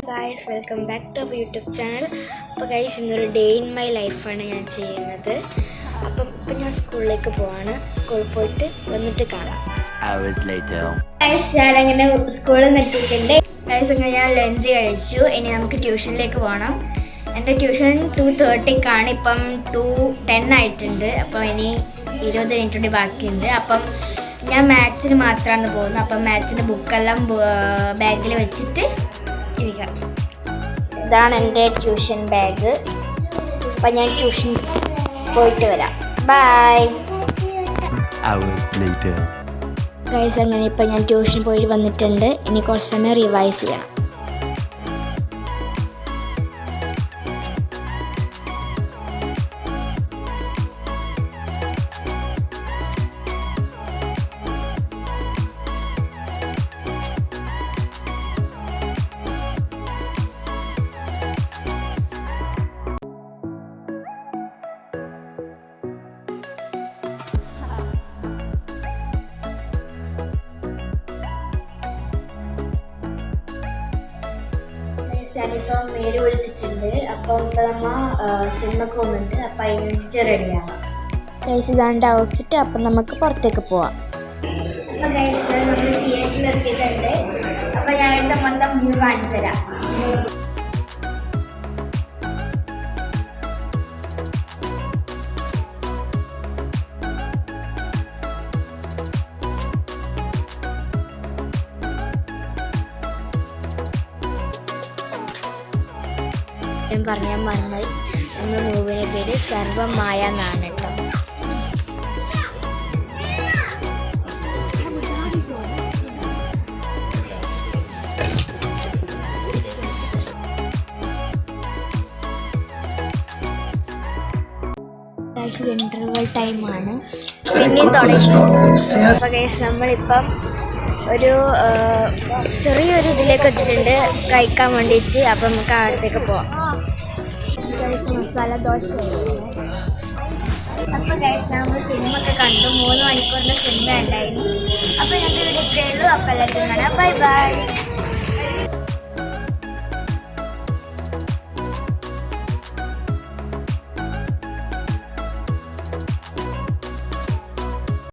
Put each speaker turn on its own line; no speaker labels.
Guys, welcome back to our YouTube channel. അപ്പോൾ guys, ഇന്നൊരു day in my ലൈഫാണ് ഞാൻ ചെയ്യുന്നത്. അപ്പം ഇപ്പം ഞാൻ സ്കൂളിലേക്ക് പോവാണ്. സ്കൂളിൽ പോയിട്ട് വന്നിട്ട് കാണാം. ഗൈസ്, ഞാനങ്ങനെ സ്കൂളിൽ നിന്നിട്ടുണ്ട്. ഗൈസ്, അങ്ങനെ ഞാൻ ലഞ്ച് കഴിച്ചു. ഇനി നമുക്ക് ട്യൂഷനിലേക്ക് പോകണം. എൻ്റെ ട്യൂഷൻ 2:30ക്കാണ്. ഇപ്പം 2:10 ആയിട്ടുണ്ട്. അപ്പം ഇനി 20 മിനിറ്റ് കൂടി ബാക്കിയുണ്ട്. അപ്പം ഞാൻ മാത്സിന് മാത്രമാണ് പോകുന്നത്. അപ്പം മാത്സിൻ്റെ ബുക്കെല്ലാം ബാഗിൽ വെച്ചിട്ട് ഇരിക്കാം. ഇതാണ് എൻ്റെ ട്യൂഷൻ ബാഗ്. അപ്പം ഞാൻ ട്യൂഷൻ പോയിട്ട് വരാം. Bye guys. അങ്ങനെ ഇപ്പം ഞാൻ ട്യൂഷൻ പോയിട്ട് വന്നിട്ടുണ്ട്. ഇനി കുറച്ച് സമയം റിവൈസ് ചെയ്യണം. ഞാനിപ്പം മേര് വിളിച്ചിട്ടുണ്ട്. അപ്പം ഇപ്പം നമ്മ സിനിമക്ക് പോകുന്നുണ്ട്. അപ്പം അതിന് വേണ്ടിയിട്ട് റെഡിയാവാം. ഗൈസ്, ഇതാണ്ട് ഔട്ട്ഫിറ്റ്. അപ്പം നമുക്ക് പുറത്തേക്ക് പോവാം. അപ്പം ഗൈസ്, നമ്മൾ തിയേറ്ററിൽ എത്തിയിട്ടുണ്ട്. അപ്പം ഞാൻ ഇവിടുത്തെ മൊത്തം വ്യൂ കാണിച്ചു തരാം. ഞാൻ പറയാൻ മറന്നത്, നമ്മുടെ മൂവിയുടെ പേര് സർവമായ എന്നാണ് കേട്ടോ. ഇന്റർവൽ ടൈമാണ്. പിന്നെയും തുടങ്ങി. അപ്പോൾ ഗൈസ്, നമ്മളിപ്പം ഒരു ചെറിയൊരു ഇതിലേക്ക് എത്തിയിട്ടുണ്ട് കഴിക്കാൻ വേണ്ടിയിട്ട്. അപ്പം നമുക്ക് അവിടത്തേക്ക് പോവാം. ഗൈസ്, മസാല ദോശ. അപ്പോൾ ഗൈസ്, നമ്മൾ സിനിമ ഒക്കെ കണ്ടു. 3 മണിക്കൂറിൻ്റെ സിനിമ ഉണ്ടായിരുന്നു. അപ്പോൾ ഞങ്ങൾക്ക് ഇവിടെ ഇത്രയേ ഉള്ളൂ. അപ്പോൾ എല്ലാവർക്കും കാണാം. Bye bye.